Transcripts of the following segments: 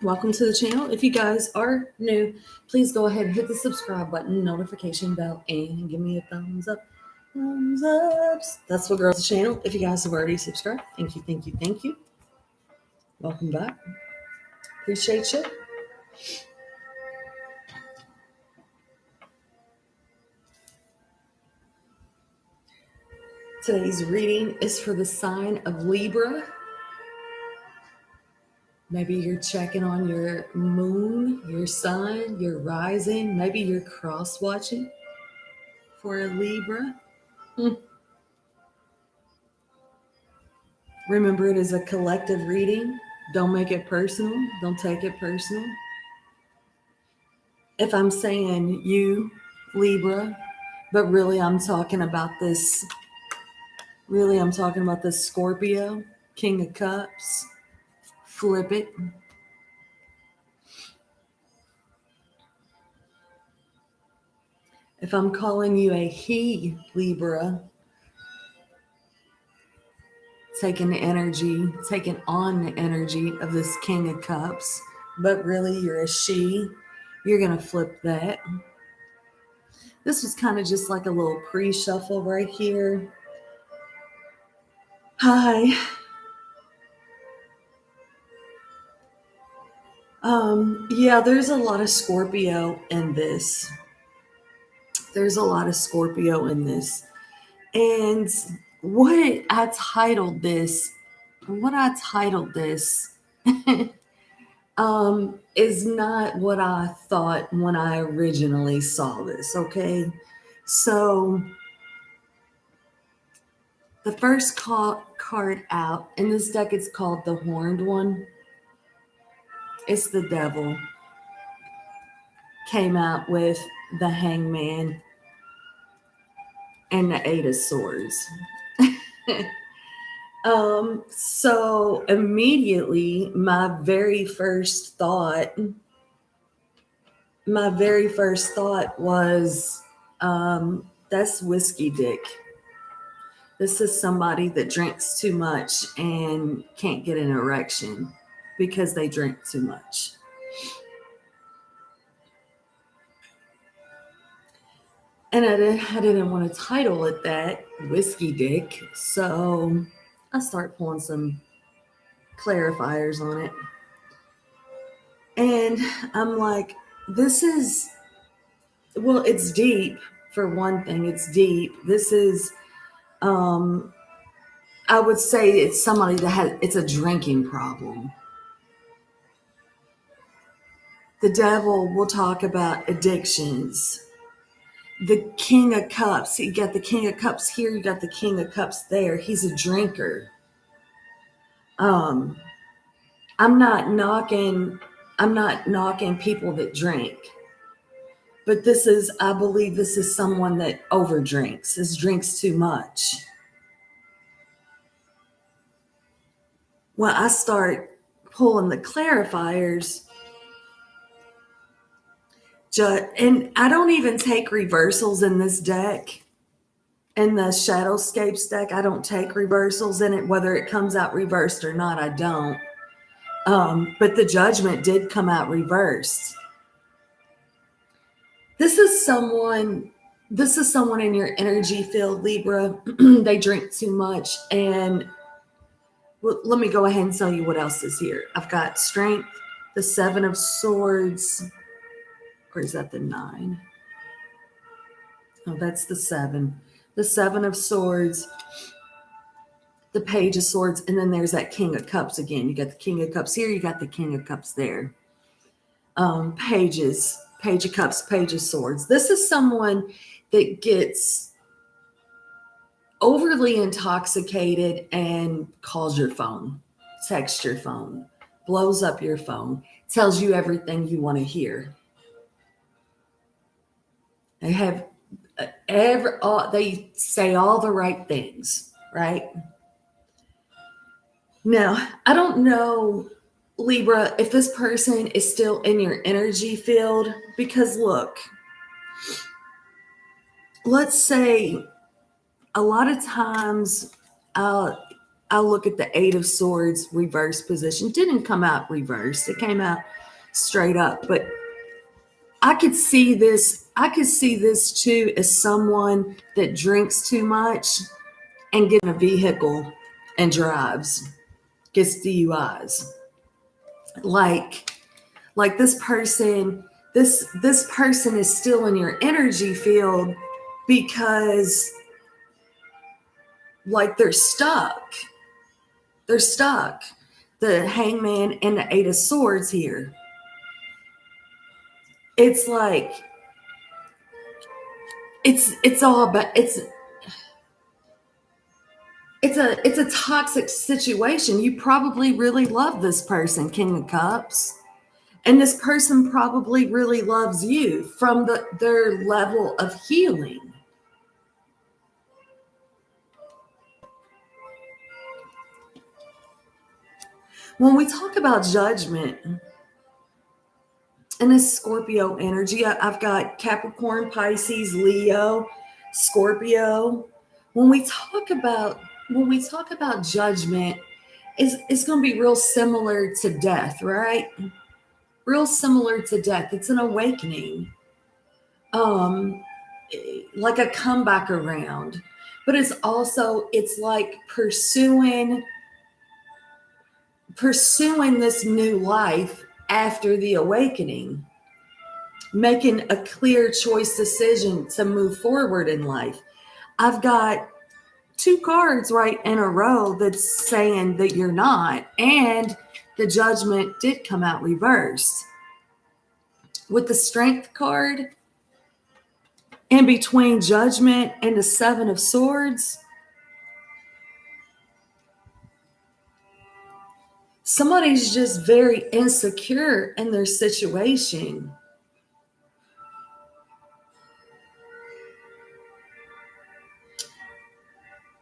Welcome to the channel. If you guys are new, please go ahead and hit the subscribe button, notification bell, and give me a thumbs up. Thumbs up. That's what girls the channel. If you guys have already subscribed, thank you, thank you, thank you. Welcome back. Appreciate you. Today's reading is for the sign of Libra. Maybe you're checking on your moon, your sun, your rising. Maybe you're cross-watching for a Libra. Remember, it is a collective reading. Don't make it personal. Don't take it personal. If I'm saying you, Libra, but really I'm talking about this Scorpio, King of Cups. Flip it. If I'm calling you a he, Libra, taking on the energy of this King of Cups, but really you're a she, you're going to flip that. This was kind of just like a little pre-shuffle right here. Hi. Yeah, there's a lot of Scorpio in this. And what I titled this is not what I thought when I originally saw this, okay? So the first card out in this deck is called the Horned One. It's the Devil. Came out with the Hangman and the Eight of Swords. So immediately my very first thought was that's whiskey dick. This is somebody that drinks too much and can't get an erection because they drink too much. And I didn't want to title it that, whiskey dick. So I start pulling some clarifiers on it. And I'm like, it's deep. For one thing, it's deep. This is, I would say it's somebody it's a drinking problem. The Devil will talk about addictions. The King of Cups, you got the King of Cups here, you got the King of Cups there. He's a drinker. I'm not knocking people that drink. But I believe this is someone that overdrinks, drinks too much. When I start pulling the clarifiers, and I don't even take reversals in this deck. In the Shadowscapes deck, I don't take reversals in it. Whether it comes out reversed or not, I don't. But the Judgment did come out reversed. This is someone in your energy field, Libra. They drink too much. And let me go ahead and tell you what else is here. I've got Strength, the Seven of Swords. Or is that the 9? Oh, that's the 7. The Seven of Swords, the Page of Swords, and then there's that King of Cups again. You got the King of Cups here, you got the King of Cups there. Pages, Page of Cups, Page of Swords. This is someone that gets overly intoxicated and calls your phone, texts your phone, blows up your phone, tells you everything you want to hear. They have they say all the right things, right? Now, I don't know, Libra, if this person is still in your energy field, because look, let's say a lot of times I'll look at the Eight of Swords reverse position. Didn't come out reversed. It came out straight up. But I could see this too as someone that drinks too much and gets in a vehicle and drives, gets DUIs. Like this person is still in your energy field because like they're stuck. They're stuck. The Hangman and the Eight of Swords here. It's like it's all about it's a toxic situation. You probably really love this person, King of Cups. And this person probably really loves you from their level of healing. When we talk about judgment and this Scorpio energy, I've got Capricorn, Pisces, Leo, Scorpio. When we talk about judgment, it's going to be real similar to death, right? Real similar to death. It's an awakening, like a comeback around. But it's like pursuing this new life after the awakening, making a clear choice decision to move forward in life. I've got 2 cards right in a row that's saying that you're not, and the Judgment did come out reversed. With the Strength card, in between Judgment and the 7 of Swords, somebody's just very insecure in their situation.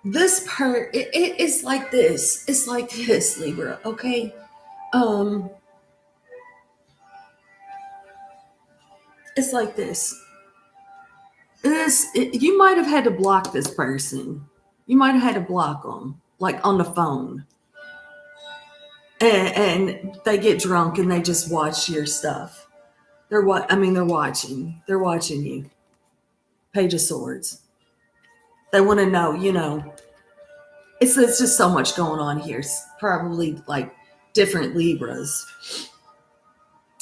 It's like this. It's like this, Libra, okay? It's like this. You might have had to block this person. You might have had to block them, like on the phone. And they get drunk and they just watch your stuff. They're watching. They're watching you. Page of Swords. They want to know, it's just so much going on here. It's probably like different Libras.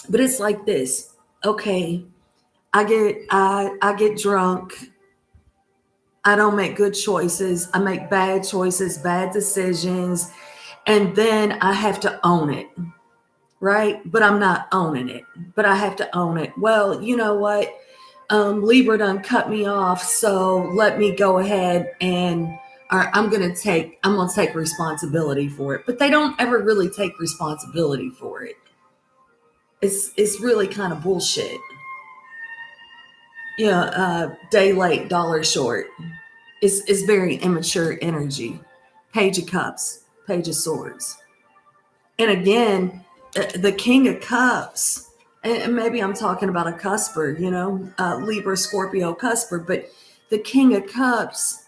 But it's like this. Okay, I get drunk. I don't make good choices. I make bad choices, bad decisions, and then I have to own it. Right? But I'm not owning it. But I have to own it. Well, you know what? Libra done cut me off, so let me go ahead and I'm gonna take responsibility for it. But they don't ever really take responsibility for it. It's really kind of bullshit. Day late, dollar short. It's very immature energy. Page of Cups, Page of Swords. And again, the King of Cups, and maybe I'm talking about a cusper, Libra, Scorpio cusper, but the King of Cups,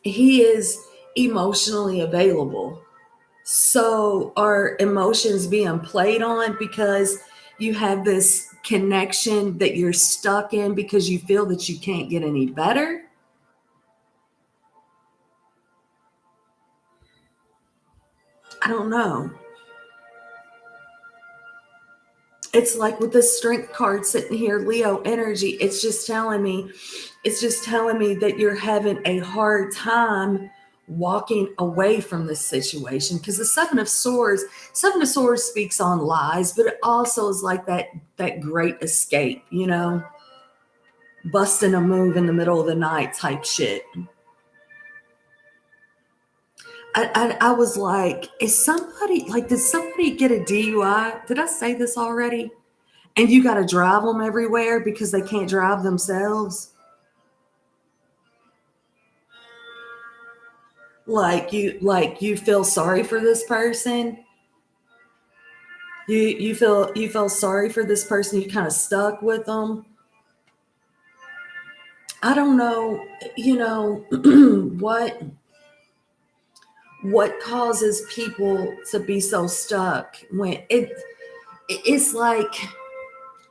he is emotionally available. So are emotions being played on because you have this connection that you're stuck in because you feel that you can't get any better? I don't know. It's like with the Strength card sitting here, Leo energy, it's just telling me that you're having a hard time walking away from this situation, because the Seven of Swords speaks on lies, but it also is like that great escape, busting a move in the middle of the night type shit. I was like, did somebody get a DUI? Did I say this already? And you got to drive them everywhere because they can't drive themselves? Like you feel sorry for this person? You feel sorry for this person? You kind of stuck with them? I don't know, what causes people to be so stuck when it's like,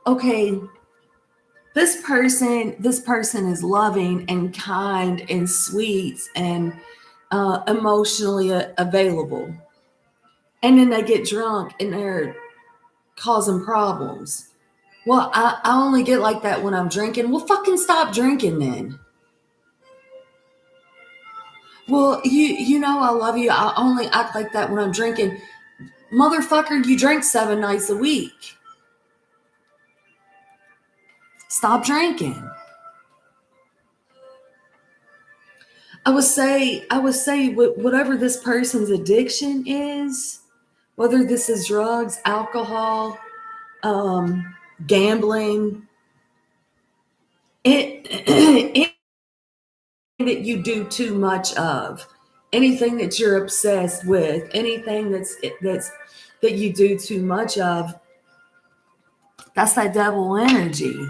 okay, this person is loving and kind and sweet and emotionally available, and then they get drunk and they're causing problems. Well, I only get like that when I'm drinking. Well, fucking stop drinking then. Well, you know I love you. I only act like that when I'm drinking. Motherfucker, you drink 7 nights a week. Stop drinking. I would say whatever this person's addiction is, whether this is drugs, alcohol, um, gambling, it that you do too much of, anything that you're obsessed with, anything that's that you do too much of, that's that devil energy.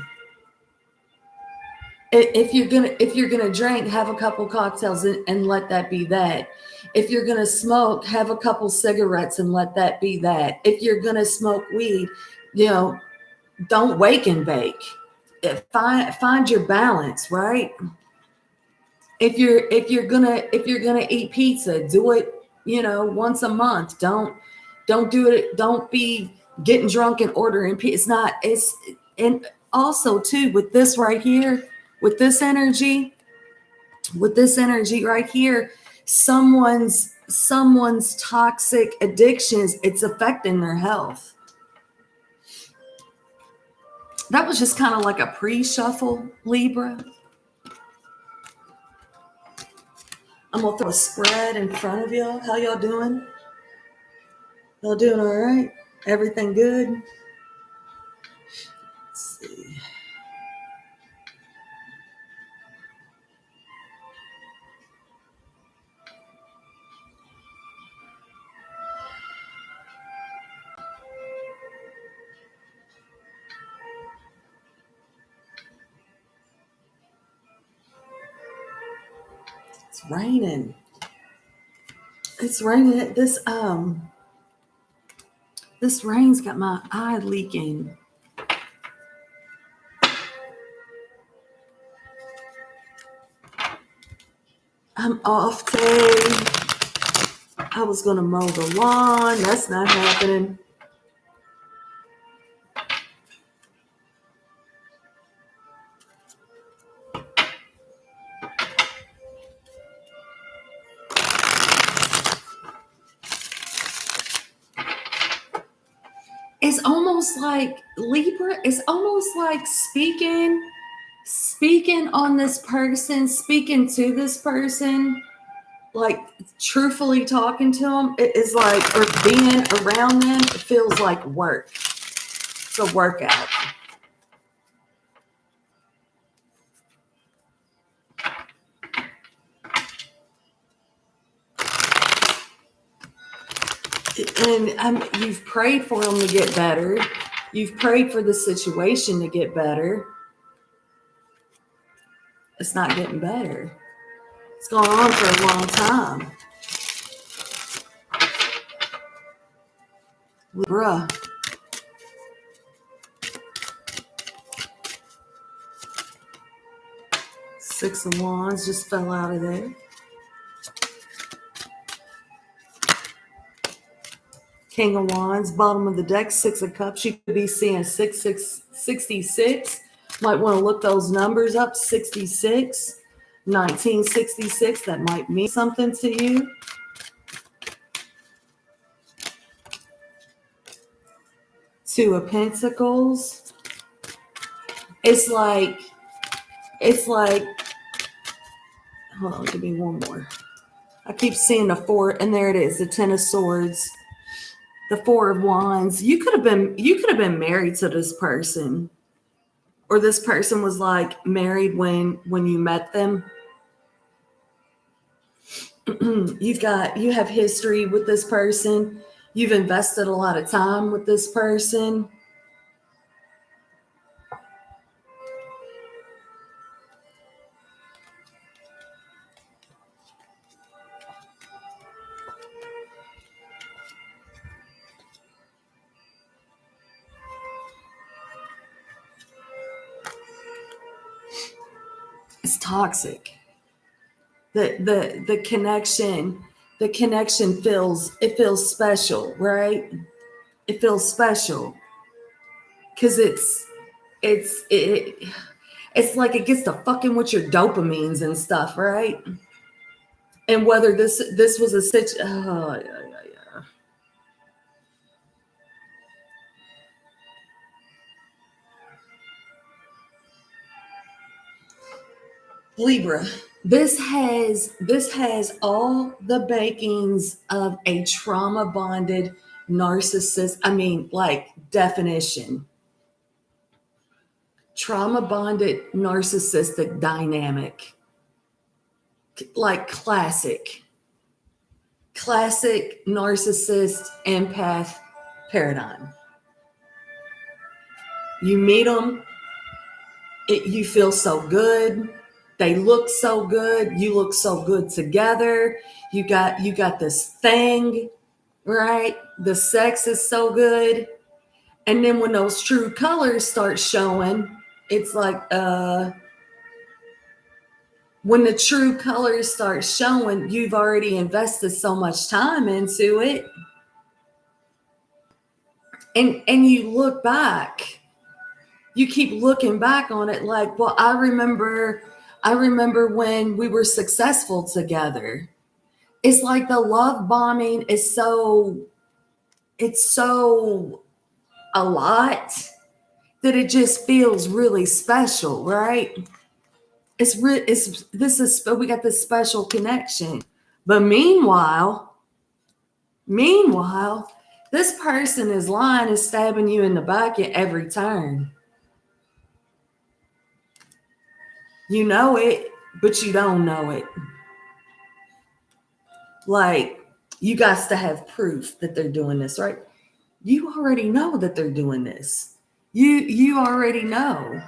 If you're gonna drink, have a couple cocktails and let that be that. If you're gonna smoke, have a couple cigarettes and let that be that. If you're gonna smoke weed, you know, don't wake and bake. Find your balance, right? If you're gonna eat pizza, do it, once a month. Don't do it. Don't be getting drunk and ordering pizza. It's not. It's and also too with this right here, with this energy, right here, someone's toxic addictions. It's affecting their health. That was just kind of like a pre-shuffle, Libra. I'm gonna throw a spread in front of y'all. How y'all doing? Y'all doing all right? Everything good? Let's see. It's raining. It's raining. This rain's got my eye leaking. I'm off today. I was gonna mow the lawn. That's not happening. It's almost like Libra. It's almost like speaking on this person, speaking to this person, like truthfully talking to them. It is like, or being around them, it feels like work. It's a workout. And you've prayed for them to get better. You've prayed for the situation to get better. It's not getting better. It's gone on for a long time. Libra. Six of Wands just fell out of there. King of Wands, bottom of the deck, Six of Cups. You could be seeing 66. Might want to look those numbers up. 66, 1966. That might mean something to you. Two of Pentacles. It's like, hold on, give me one more. I keep seeing the four, and there it is, the Ten of Swords, the Four of Wands. You could have been married to this person, or this person was like married when you met them. You have history with this person. You've invested a lot of time with this person. It's toxic. The connection feels special, right? It feels special because it's like it gets to fucking with your dopamines and stuff, right? And whether this was a oh, yeah. Libra. This has all the bakings of a trauma bonded narcissist. I mean, like definition. Trauma bonded narcissistic dynamic. Like classic narcissist empath paradigm. You meet them, you feel so good. They look so good. You look so good together. You got this thing, right? The sex is so good. And then when those true colors start showing, it's like when the true colors start showing, you've already invested so much time into it. And you look back, you keep looking back on it like, well, I remember when we were successful together. It's like the love bombing is it's so a lot that it just feels really special, right? We got this special connection. But meanwhile, this person is lying and stabbing you in the back at every turn. You know it, but you don't know it. Like, you got to have proof that they're doing this, right? You already know that they're doing this. You already know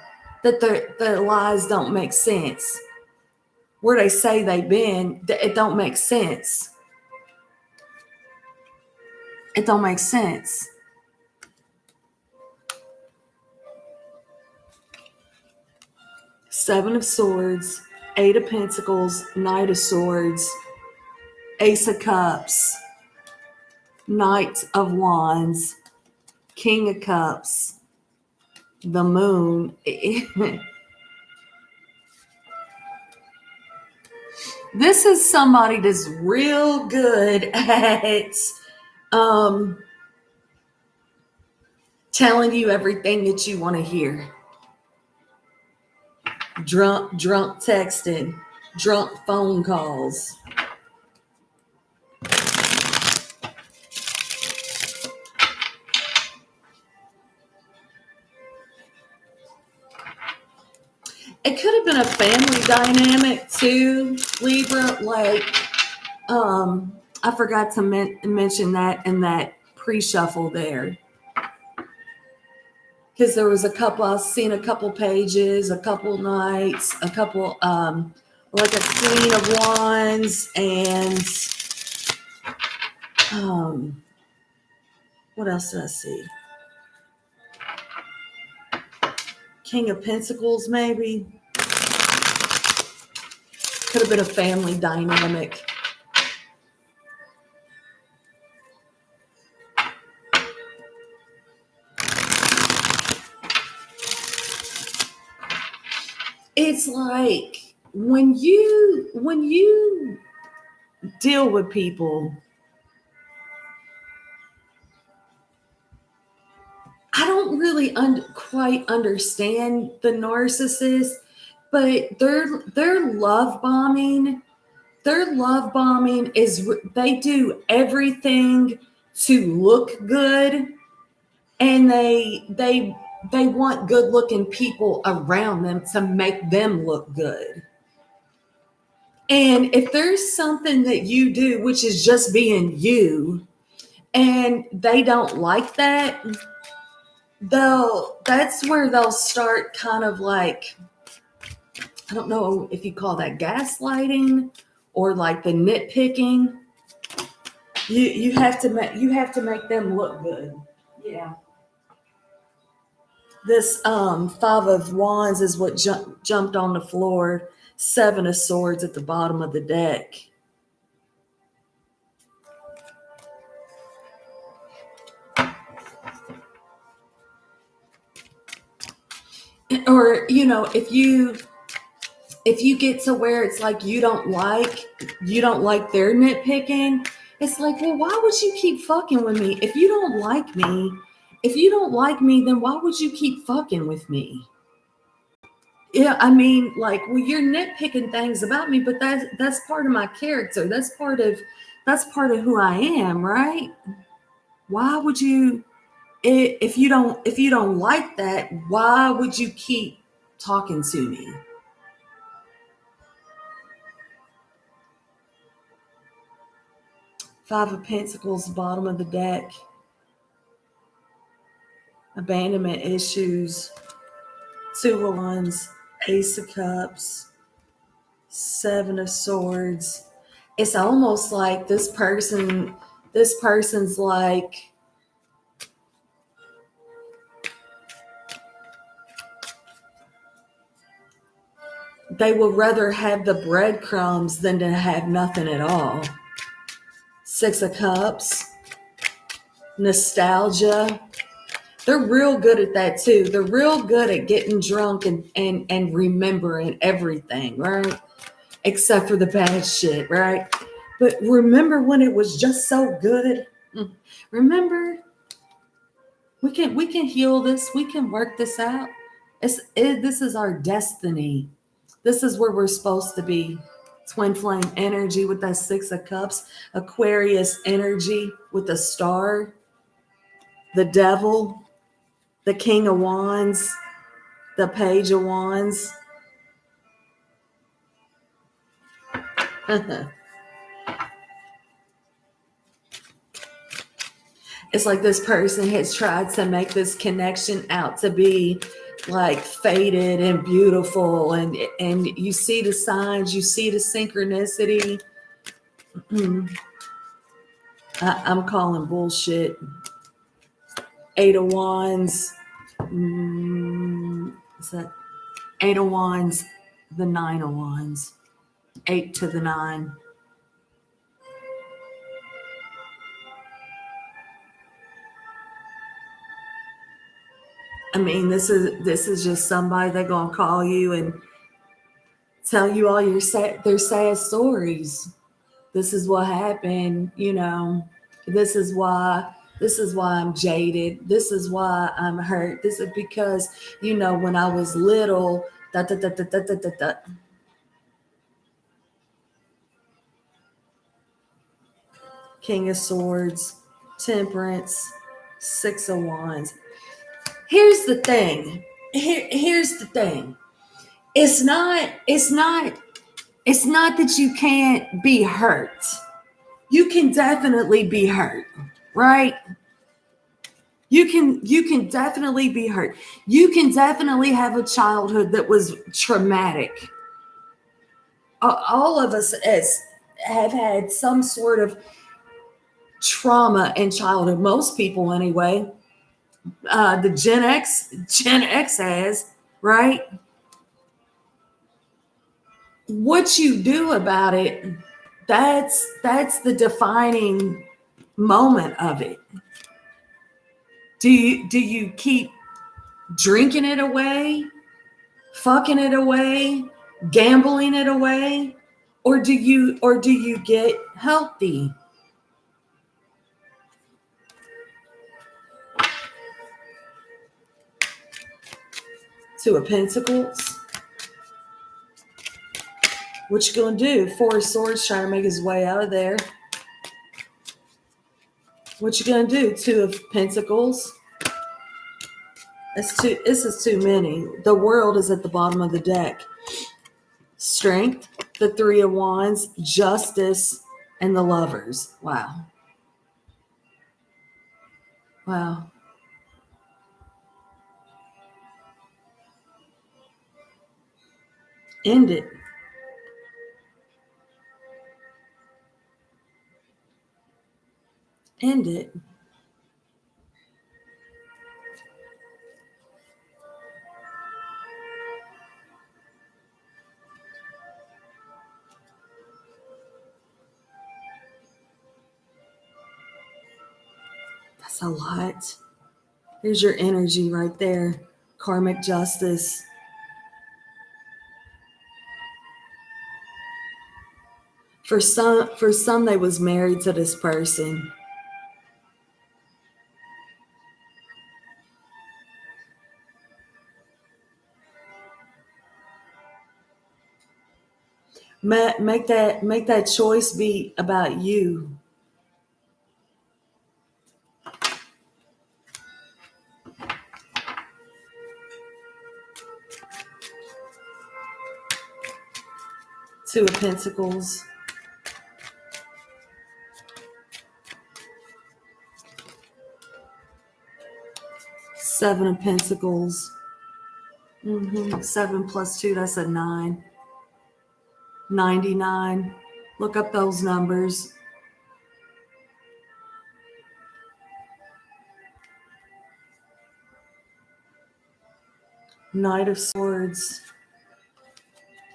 that the lies don't make sense. Where they say they've been, it don't make sense. It don't make sense. Seven of Swords, Eight of Pentacles, Knight of Swords, Ace of Cups, Knight of Wands, King of Cups, the Moon. This is somebody that's real good at telling you everything that you want to hear. Drunk texting, drunk phone calls. It could have been a family dynamic too, Libra. Like, I forgot to mention that in that pre-shuffle there. Because there was I've seen a couple pages, a couple nights, a couple, like a Queen of Wands and, what else did I see? King of Pentacles, maybe. Could have been a family dynamic. It's like when you deal with people, I don't really quite understand the narcissist, but their love bombing is they do everything to look good, and they want good looking people around them to make them look good. And if there's something that you do, which is just being you, and they don't like that, that's where they'll start kind of like, I don't know if you call that gaslighting or like the nitpicking. You have to make them look good. Yeah. This Five of Wands is what jumped on the floor. Seven of Swords at the bottom of the deck. Or, if you get to where it's like you don't like their nitpicking, it's like, well, why would you keep fucking with me? If you don't like me, then why would you keep fucking with me? Yeah, I mean, like, well, you're nitpicking things about me, but that's part of my character. That's part of who I am, right? Why would you, if you don't like that, why would you keep talking to me? Five of Pentacles, bottom of the deck. Abandonment issues. Two of Wands, Ace of Cups, Seven of Swords. It's almost like this person's like, they would rather have the breadcrumbs than to have nothing at all. Six of Cups, nostalgia. They're real good at that too. They're real good at getting drunk and remembering everything, right? Except for the bad shit, right? But remember when it was just so good? Remember, we can heal this. We can work this out. This is our destiny. This is where we're supposed to be. Twin flame energy with that Six of Cups. Aquarius energy with the star. The Devil. The King of Wands. The Page of Wands. It's like this person has tried to make this connection out to be like faded and beautiful, and you see the signs, you see the synchronicity. I'm calling bullshit. Eight of Wands. Is that Eight of Wands? The Nine of Wands. 8 to the 9. I mean, this is just somebody that's gonna call you and tell you all their sad stories. This is what happened, this is why I'm jaded. This is why I'm hurt. This is because, when I was little, da, da, da, da, da, da, da, da. King of Swords, Temperance, Six of Wands. Here's the thing. Here's the thing. It's not that you can't be hurt. You can definitely be hurt, right? You can definitely be hurt. You can definitely have a childhood that was traumatic. All of us have had some sort of trauma in childhood. Most people, anyway. The Gen X has, right? What you do about it, that's the defining moment of it. Do you keep drinking it away, fucking it away, gambling it away, or do you get healthy? Two of Pentacles. What you gonna do? Four of Swords trying to make his way out of there. What you gonna do? Two of Pentacles. This is too many. The World is at the bottom of the deck. Strength, the Three of Wands, Justice, and the Lovers. Wow. Wow. End it. End it. That's a lot. Here's your energy right there. Karmic justice. For some, they was married to this person. Make that choice be about you. Two of Pentacles. Seven of Pentacles. 7 plus 2, that's a 9. 99. Look up those numbers. Knight of Swords.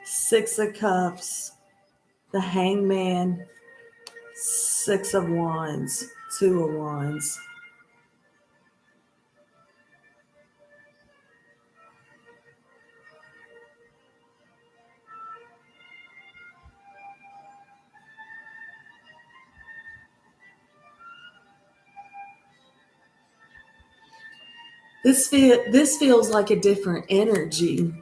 6 of Cups. The Hangman. 6 of Wands. 2 of Wands. This feels like a different energy.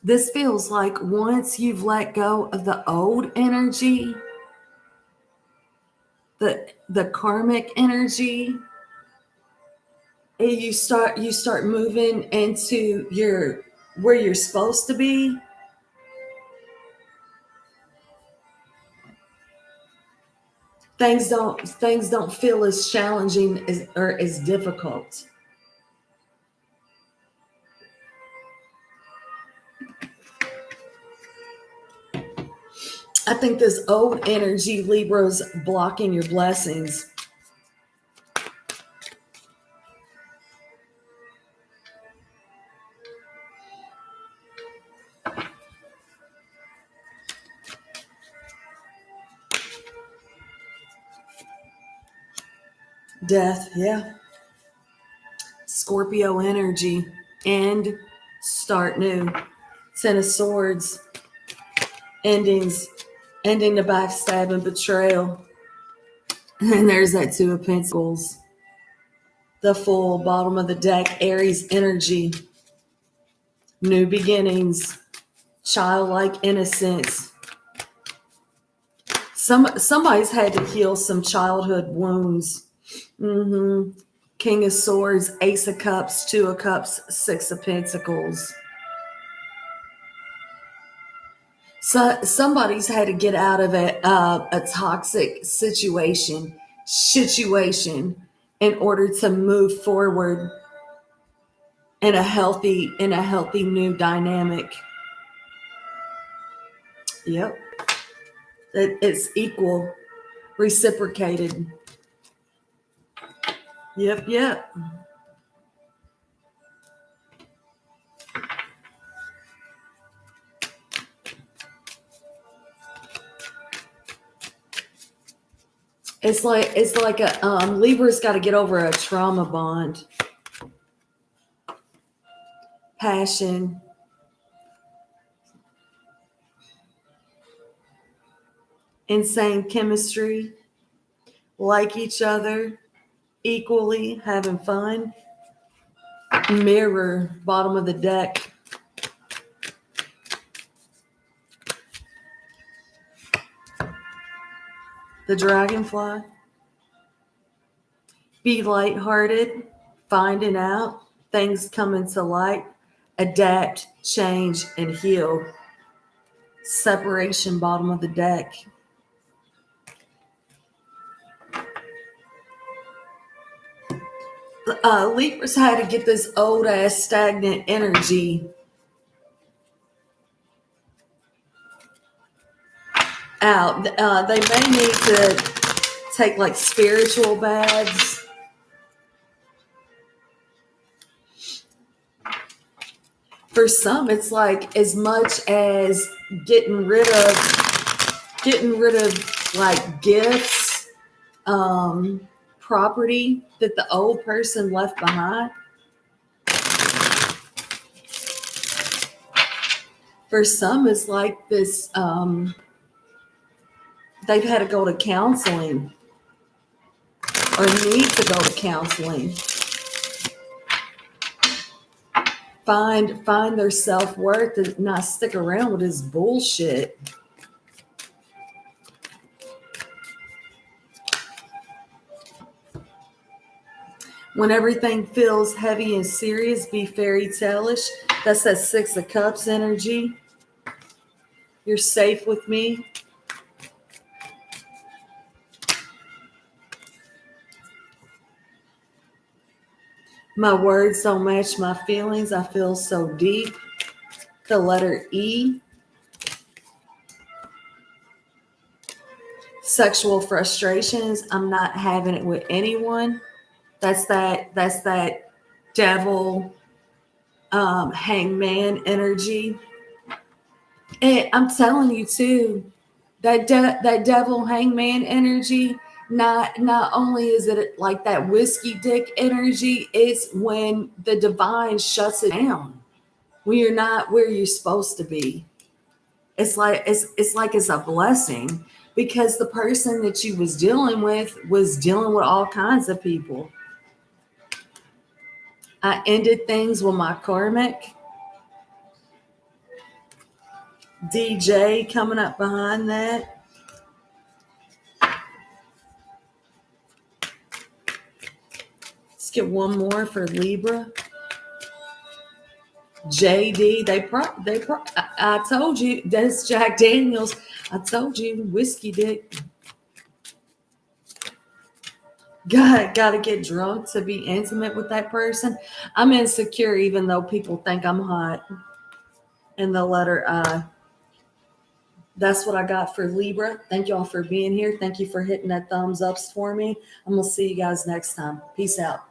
This feels like once you've let go of the old energy, the karmic energy, and you start moving into where you're supposed to be. Things don't feel as challenging or as difficult. I think this old energy, Libra's blocking your blessings. Death, yeah. Scorpio energy. End, start new. 10 of Swords. Endings. Ending the backstab and betrayal. And there's that 2 of Pentacles. The Fool, bottom of the deck. Aries energy. New beginnings. Childlike innocence. Somebody's had to heal some childhood wounds. King of Swords, Ace of Cups, 2 of Cups, 6 of Pentacles. So somebody's had to get out of a toxic situation in order to move forward in a healthy new dynamic. Yep. It's equal, reciprocated. Yep. It's like a Libra's got to get over a trauma bond. Passion. Insane chemistry. Like each other. Equally, having fun. Mirror, bottom of the deck. The Dragonfly. Be lighthearted, finding out, things coming to light, adapt, change, and heal. Separation, bottom of the deck. Libra's had to get this old ass stagnant energy out. They may need to take like spiritual baths. For some, it's like as much as getting rid of like gifts, property that the old person left behind. For some, it's like this, they've had to go to counseling or need to go to counseling. Find their self-worth and not stick around with this bullshit. When everything feels heavy and serious, be fairy tale-ish. That's that Six of Cups energy. You're safe with me. My words don't match my feelings. I feel so deep. The letter E. Sexual frustrations. I'm not having it with anyone. That's that devil hangman energy. And I'm telling you too, that devil hangman energy, not only is it like that whiskey dick energy, it's when the divine shuts it down, when you're not where you're supposed to be. It's like it's a blessing, because the person that you was dealing with all kinds of people. I ended things with my karmic. DJ coming up behind that. Let's get one more for Libra. JD, I told you, that's Jack Daniels. I told you, whiskey dick. Gotta get drunk to be intimate with that person. I'm insecure even though people think I'm hot. And the letter I. That's what I got for Libra. Thank y'all for being here. Thank you for hitting that thumbs ups for me. I'm going to see you guys next time. Peace out.